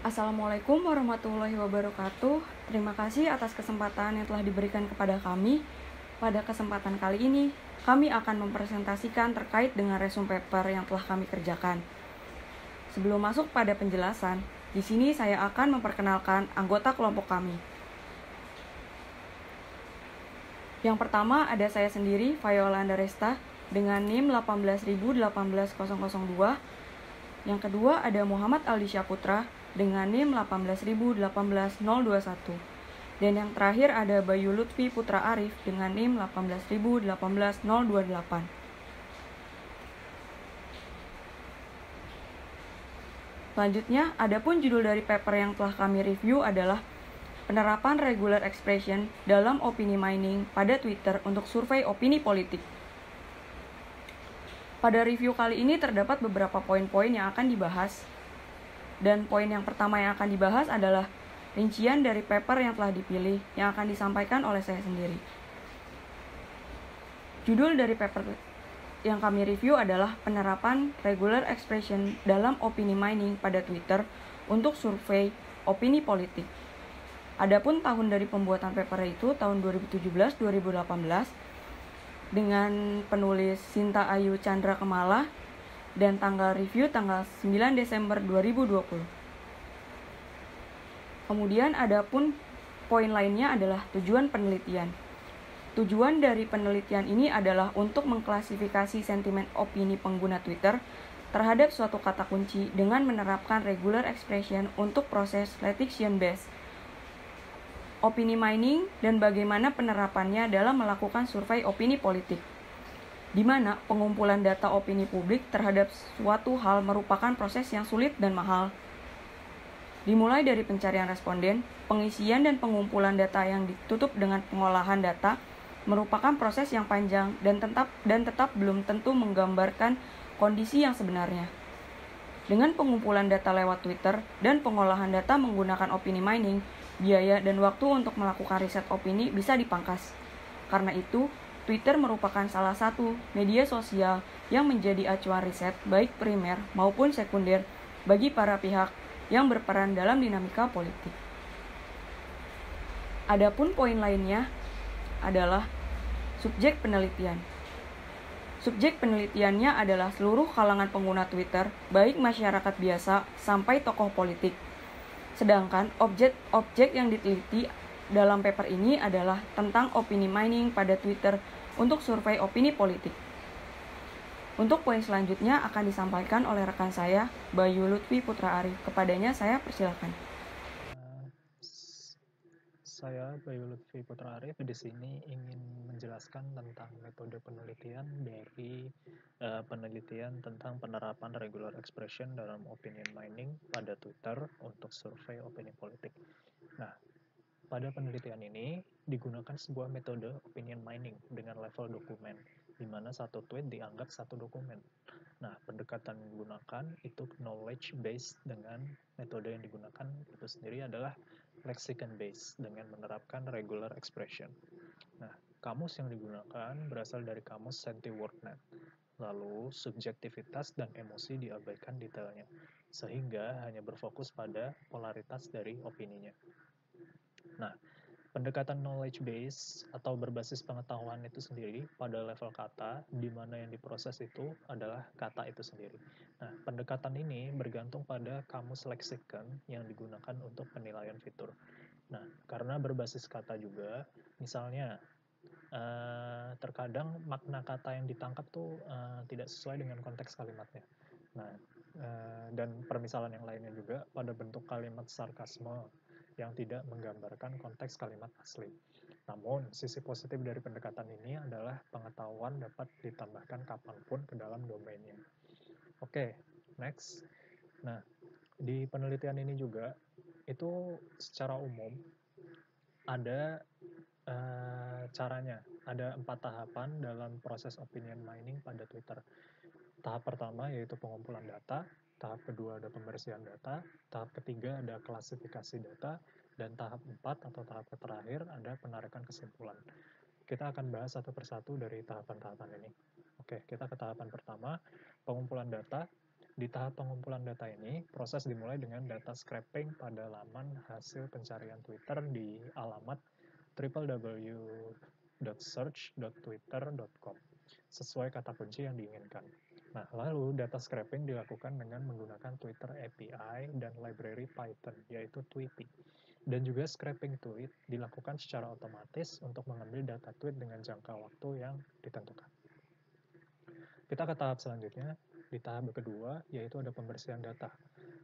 Assalamualaikum warahmatullahi wabarakatuh. Terima kasih atas kesempatan yang telah diberikan kepada kami. Pada kesempatan kali ini, kami akan mempresentasikan terkait dengan resume paper yang telah kami kerjakan. Sebelum masuk pada penjelasan, di sini saya akan memperkenalkan anggota kelompok kami. Yang pertama ada saya sendiri, Viola Andaresta, dengan NIM 1818002. Yang kedua ada Muhammad Aldi Syaputra dengan NIM 1818021. Dan yang terakhir ada Bayu Lutfi Putra Arif dengan NIM 1818028. Selanjutnya, adapun judul dari paper yang telah kami review adalah penerapan regular expression dalam opini mining pada Twitter untuk survei opini politik. Pada review kali ini terdapat beberapa poin-poin yang akan dibahas. Dan poin yang pertama yang akan dibahas adalah rincian dari paper yang telah dipilih yang akan disampaikan oleh saya sendiri. Judul dari paper yang kami review adalah penerapan regular expression dalam opini mining pada Twitter untuk survei opini politik. Adapun tahun dari pembuatan paper itu tahun 2017-2018 dengan penulis Sinta Ayu Chandra Kemala dan tanggal review tanggal 9 Desember 2020. Kemudian adapun poin lainnya adalah tujuan penelitian. Tujuan dari penelitian ini adalah untuk mengklasifikasi sentimen opini pengguna Twitter terhadap suatu kata kunci dengan menerapkan regular expression untuk proses prediction based opini mining dan bagaimana penerapannya dalam melakukan survei opini politik, di mana pengumpulan data opini publik terhadap suatu hal merupakan proses yang sulit dan mahal. Dimulai dari pencarian responden, pengisian dan pengumpulan data yang ditutup dengan pengolahan data merupakan proses yang panjang dan tetap belum tentu menggambarkan kondisi yang sebenarnya. Dengan pengumpulan data lewat Twitter dan pengolahan data menggunakan opini mining, biaya dan waktu untuk melakukan riset opini bisa dipangkas. Karena itu, Twitter merupakan salah satu media sosial yang menjadi acuan riset baik primer maupun sekunder bagi para pihak yang berperan dalam dinamika politik. Adapun poin lainnya adalah subjek penelitian. Subjek penelitiannya adalah seluruh kalangan pengguna Twitter, baik masyarakat biasa sampai tokoh politik. Sedangkan objek yang diteliti dalam paper ini adalah tentang opini mining pada Twitter untuk survei opini politik. Untuk poin selanjutnya akan disampaikan oleh rekan saya, Bayu Lutfi Putra Arif. Kepadanya saya persilakan. Saya Bayu Lutfi Putra Arif di sini ingin menjelaskan tentang metode penelitian dari penelitian tentang penerapan regular expression dalam opinion mining pada Twitter untuk survei opini politik. Nah, pada penelitian ini digunakan sebuah metode opinion mining dengan level dokumen, di mana satu tweet dianggap satu dokumen. Nah, pendekatan yang digunakan itu knowledge based dengan metode yang digunakan itu sendiri adalah lexicon based dengan menerapkan regular expression. Nah, kamus yang digunakan berasal dari kamus SentiWordNet. Lalu, subjektivitas dan emosi diabaikan detailnya, sehingga hanya berfokus pada polaritas dari opininya. Nah, pendekatan knowledge base atau berbasis pengetahuan itu sendiri pada level kata, di mana yang diproses itu adalah kata itu sendiri. Nah, pendekatan ini bergantung pada kamus leksikon yang digunakan untuk penilaian fitur. Nah, karena berbasis kata juga, misalnya terkadang makna kata yang ditangkap tuh tidak sesuai dengan konteks kalimatnya. Nah, dan permisalan yang lainnya juga pada bentuk kalimat sarkasme yang tidak menggambarkan konteks kalimat asli. Namun, sisi positif dari pendekatan ini adalah pengetahuan dapat ditambahkan kapanpun ke dalam domainnya. Oke, next. Nah, di penelitian ini juga, itu secara umum ada caranya. Ada 4 tahapan dalam proses opinion mining pada Twitter. Tahap pertama yaitu pengumpulan data, tahap kedua ada pembersihan data, tahap ketiga ada klasifikasi data, dan tahap 4 atau tahap terakhir ada penarikan kesimpulan. Kita akan bahas satu persatu dari tahapan-tahapan ini. Oke, kita ke tahapan pertama, pengumpulan data. Di tahap pengumpulan data ini, proses dimulai dengan data scraping pada laman hasil pencarian Twitter di alamat www.search.twitter.com sesuai kata kunci yang diinginkan. Nah, lalu data scraping dilakukan dengan menggunakan Twitter API dan library Python, yaitu Tweety. Dan juga scraping tweet dilakukan secara otomatis untuk mengambil data tweet dengan jangka waktu yang ditentukan. Kita ke tahap selanjutnya, di tahap kedua, yaitu ada pembersihan data.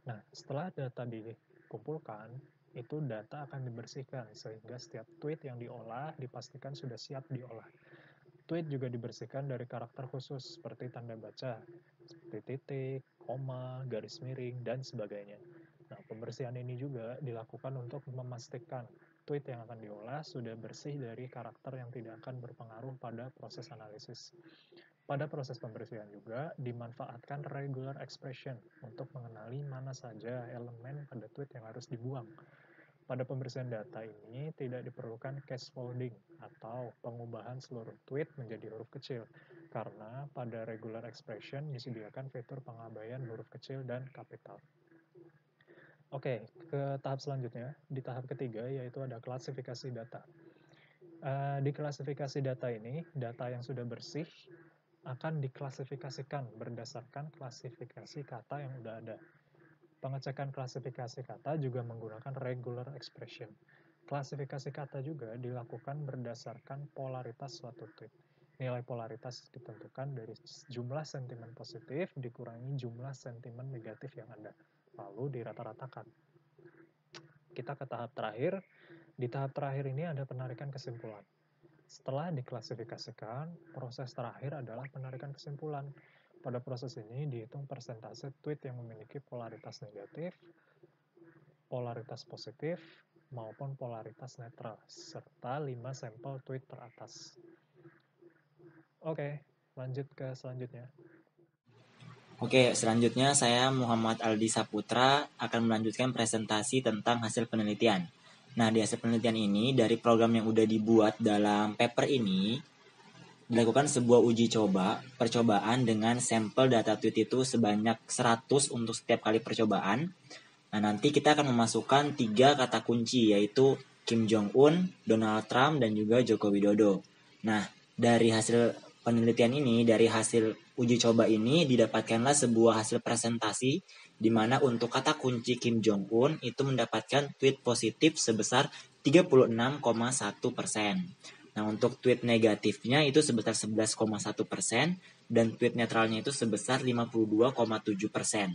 Nah, setelah data dikumpulkan, itu data akan dibersihkan, sehingga setiap tweet yang diolah dipastikan sudah siap diolah. Tweet juga dibersihkan dari karakter khusus, seperti tanda baca, seperti titik, koma, garis miring, dan sebagainya. Nah, pembersihan ini juga dilakukan untuk memastikan tweet yang akan diolah sudah bersih dari karakter yang tidak akan berpengaruh pada proses analisis. Pada proses pembersihan juga dimanfaatkan regular expression untuk mengenali mana saja elemen pada tweet yang harus dibuang. Pada pembersihan data ini tidak diperlukan case folding atau pengubahan seluruh tweet menjadi huruf kecil, karena pada regular expression disediakan fitur pengabaian huruf kecil dan kapital. Oke, ke tahap selanjutnya, di tahap ketiga yaitu ada klasifikasi data. Di klasifikasi data ini, data yang sudah bersih akan diklasifikasikan berdasarkan klasifikasi kata yang udah ada. Pengecekan klasifikasi kata juga menggunakan regular expression. Klasifikasi kata juga dilakukan berdasarkan polaritas suatu tweet. Nilai polaritas ditentukan dari jumlah sentimen positif dikurangi jumlah sentimen negatif yang ada, lalu dirata-ratakan. Kita ke tahap terakhir. Di tahap terakhir ini ada penarikan kesimpulan. Setelah diklasifikasikan, proses terakhir adalah penarikan kesimpulan. Pada proses ini dihitung persentase tweet yang memiliki polaritas negatif, polaritas positif, maupun polaritas netral, serta 5 sampel tweet teratas. Oke, lanjut ke selanjutnya. Oke, selanjutnya saya Muhammad Aldi Saputra akan melanjutkan presentasi tentang hasil penelitian. Nah, di hasil penelitian ini, dari program yang udah dibuat dalam paper ini, dilakukan sebuah uji coba, percobaan dengan sampel data tweet itu sebanyak 100 untuk setiap kali percobaan. Nah, nanti kita akan memasukkan 3 kata kunci, yaitu Kim Jong-un, Donald Trump, dan juga Joko Widodo. Nah, dari hasil penelitian ini, dari hasil uji coba ini, didapatkanlah sebuah hasil presentasi di mana untuk kata kunci Kim Jong-un itu mendapatkan tweet positif sebesar 36,1%. Nah, untuk tweet negatifnya itu sebesar 11,1% dan tweet netralnya itu sebesar 52,7%.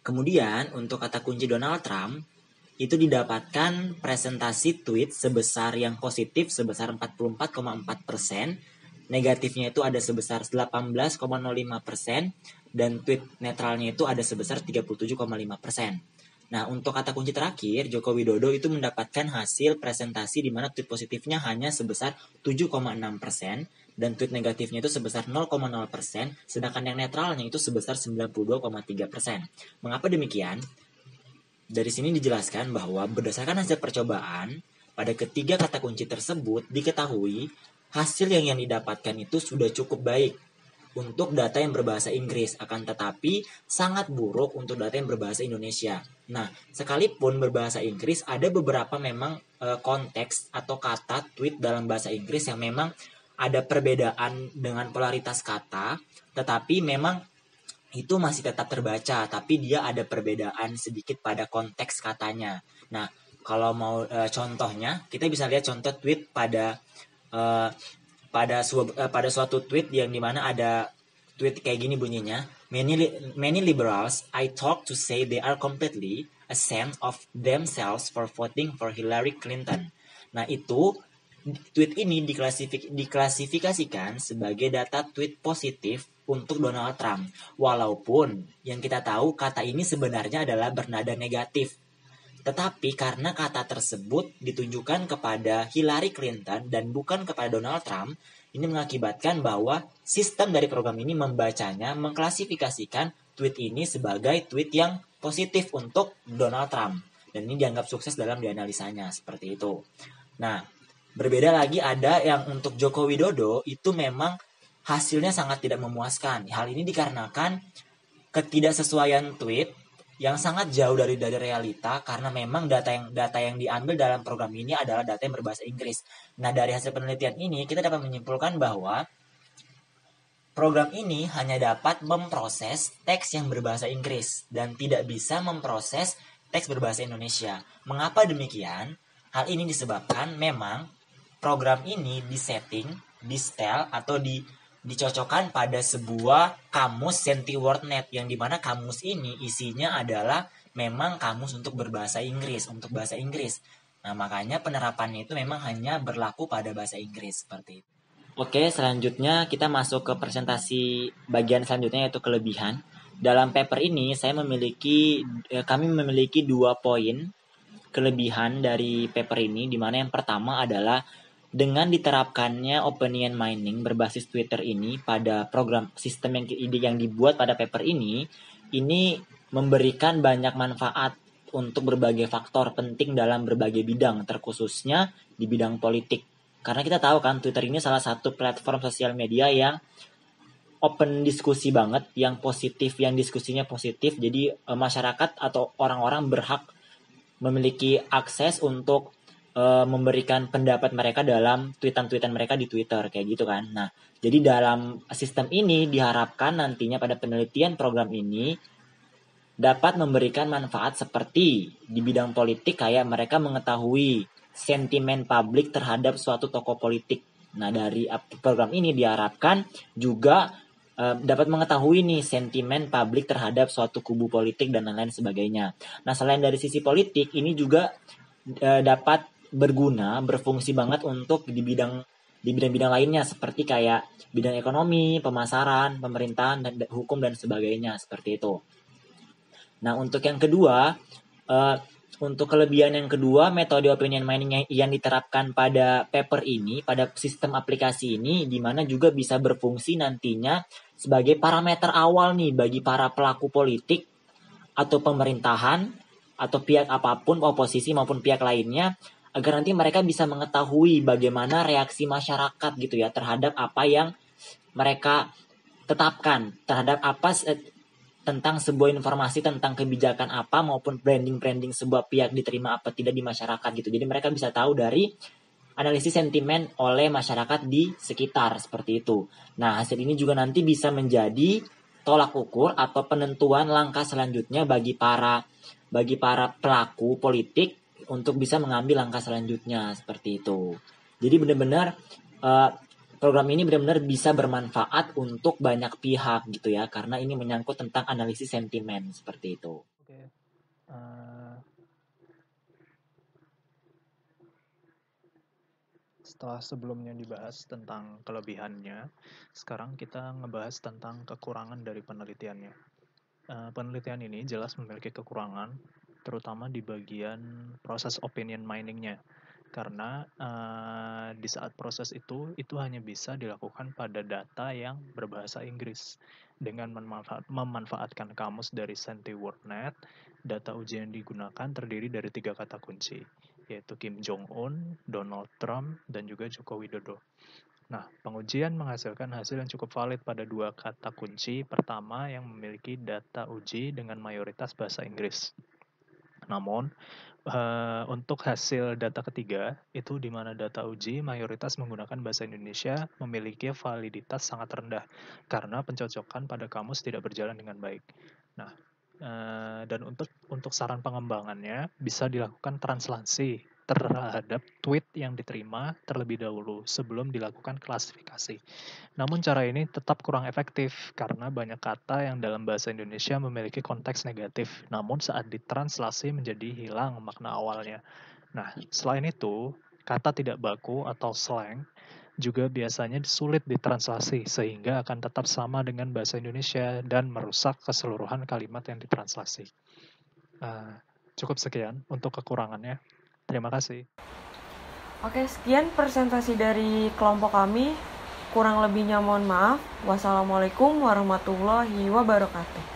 Kemudian, untuk kata kunci Donald Trump itu didapatkan presentasi tweet sebesar yang positif sebesar 44,4%, negatifnya itu ada sebesar 18,05%, dan tweet netralnya itu ada sebesar 37,5%. Nah, untuk kata kunci terakhir, Joko Widodo itu mendapatkan hasil presentasi di mana tweet positifnya hanya sebesar 7,6%, dan tweet negatifnya itu sebesar 0,0%, sedangkan yang netralnya itu sebesar 92,3%. Mengapa demikian? Dari sini dijelaskan bahwa berdasarkan hasil percobaan, pada ketiga kata kunci tersebut diketahui hasil yang didapatkan itu sudah cukup baik untuk data yang berbahasa Inggris, akan tetapi sangat buruk untuk data yang berbahasa Indonesia. Nah, sekalipun berbahasa Inggris, ada beberapa memang konteks atau kata tweet dalam bahasa Inggris yang memang ada perbedaan dengan polaritas kata, tetapi memang itu masih tetap terbaca, tapi dia ada perbedaan sedikit pada konteks katanya. Nah, kalau mau contohnya, kita bisa lihat contoh tweet pada suatu tweet yang dimana ada tweet kayak gini bunyinya, many liberals I talk to say they are completely ashamed of themselves for voting for Hillary Clinton. Nah, itu tweet ini diklasifikasikan sebagai data tweet positif untuk Donald Trump, walaupun yang kita tahu kata ini sebenarnya adalah bernada negatif. Tetapi karena kata tersebut ditujukan kepada Hillary Clinton dan bukan kepada Donald Trump, ini mengakibatkan bahwa sistem dari program ini membacanya, mengklasifikasikan tweet ini sebagai tweet yang positif untuk Donald Trump. Dan ini dianggap sukses dalam dianalisanya, seperti itu. Nah, berbeda lagi ada yang untuk Joko Widodo itu memang hasilnya sangat tidak memuaskan. Hal ini dikarenakan ketidaksesuaian tweet yang sangat jauh dari realita, karena memang data yang diambil dalam program ini adalah data yang berbahasa Inggris. Nah, dari hasil penelitian ini kita dapat menyimpulkan bahwa program ini hanya dapat memproses teks yang berbahasa Inggris dan tidak bisa memproses teks berbahasa Indonesia. Mengapa demikian? Hal ini disebabkan memang program ini disetting, di-setel atau dicocokkan pada sebuah kamus SentiWordNet, yang dimana kamus ini isinya adalah memang kamus untuk berbahasa Inggris, untuk bahasa Inggris. Nah, makanya penerapannya itu memang hanya berlaku pada bahasa Inggris seperti itu. Oke, selanjutnya kita masuk ke presentasi bagian selanjutnya, yaitu kelebihan. Dalam paper ini kami memiliki 2 poin kelebihan dari paper ini, di mana yang pertama adalah dengan diterapkannya opinion mining berbasis Twitter ini pada program sistem yang dibuat pada paper ini memberikan banyak manfaat untuk berbagai faktor penting dalam berbagai bidang, terkhususnya di bidang politik. Karena kita tahu kan, Twitter ini salah satu platform sosial media yang open diskusi banget, yang positif, yang diskusinya positif. Jadi masyarakat atau orang-orang berhak memiliki akses untuk memberikan pendapat mereka dalam tweetan mereka di Twitter, kayak gitu kan. Nah, jadi dalam sistem ini diharapkan nantinya pada penelitian program ini dapat memberikan manfaat seperti di bidang politik, kayak mereka mengetahui sentimen publik terhadap suatu tokoh politik. Nah, dari program ini diharapkan juga dapat mengetahui nih sentimen publik terhadap suatu kubu politik dan lain-lain sebagainya. Nah, selain dari sisi politik, ini juga dapat berfungsi banget untuk di bidang-bidang lainnya, seperti kayak bidang ekonomi, pemasaran, pemerintahan, dan hukum dan sebagainya, seperti itu. Nah, untuk yang kedua, untuk kelebihan yang kedua, metode opinion mining yang diterapkan pada paper ini, pada sistem aplikasi ini, di mana juga bisa berfungsi nantinya sebagai parameter awal nih bagi para pelaku politik atau pemerintahan atau pihak apapun, oposisi maupun pihak lainnya, agar nanti mereka bisa mengetahui bagaimana reaksi masyarakat gitu ya terhadap apa yang mereka tetapkan, terhadap apa tentang sebuah informasi tentang kebijakan apa maupun branding sebuah pihak diterima apa tidak di masyarakat gitu. Jadi mereka bisa tahu dari analisis sentimen oleh masyarakat di sekitar, seperti itu. Nah, hasil ini juga nanti bisa menjadi tolak ukur atau penentuan langkah selanjutnya bagi para pelaku politik untuk bisa mengambil langkah selanjutnya, seperti itu. Jadi benar-benar program ini benar-benar bisa bermanfaat untuk banyak pihak gitu ya, karena ini menyangkut tentang analisis sentimen, seperti itu. Oke. Setelah sebelumnya dibahas tentang kelebihannya, sekarang kita ngebahas tentang kekurangan dari penelitiannya. Penelitian ini jelas memiliki kekurangan, terutama di bagian proses opinion mining-nya. Karena di saat proses itu hanya bisa dilakukan pada data yang berbahasa Inggris. Dengan memanfaatkan kamus dari SentiWordNet, data uji yang digunakan terdiri dari 3 kata kunci, yaitu Kim Jong-un, Donald Trump, dan juga Joko Widodo. Nah, pengujian menghasilkan hasil yang cukup valid pada 2 kata kunci pertama yang memiliki data uji dengan mayoritas bahasa Inggris. Namun, untuk hasil data ketiga, itu di mana data uji mayoritas menggunakan bahasa Indonesia memiliki validitas sangat rendah karena pencocokan pada kamus tidak berjalan dengan baik. Nah, dan untuk saran pengembangannya bisa dilakukan translasi terhadap tweet yang diterima terlebih dahulu sebelum dilakukan klasifikasi. Namun cara ini tetap kurang efektif karena banyak kata yang dalam bahasa Indonesia memiliki konteks negatif, namun saat ditranslasi menjadi hilang makna awalnya. Nah, selain itu, kata tidak baku atau slang juga biasanya sulit ditranslasi sehingga akan tetap sama dengan bahasa Indonesia dan merusak keseluruhan kalimat yang ditranslasi. Cukup sekian untuk kekurangannya. Terima kasih. Oke, sekian presentasi dari kelompok kami. Kurang lebihnya mohon maaf. Wassalamualaikum warahmatullahi wabarakatuh.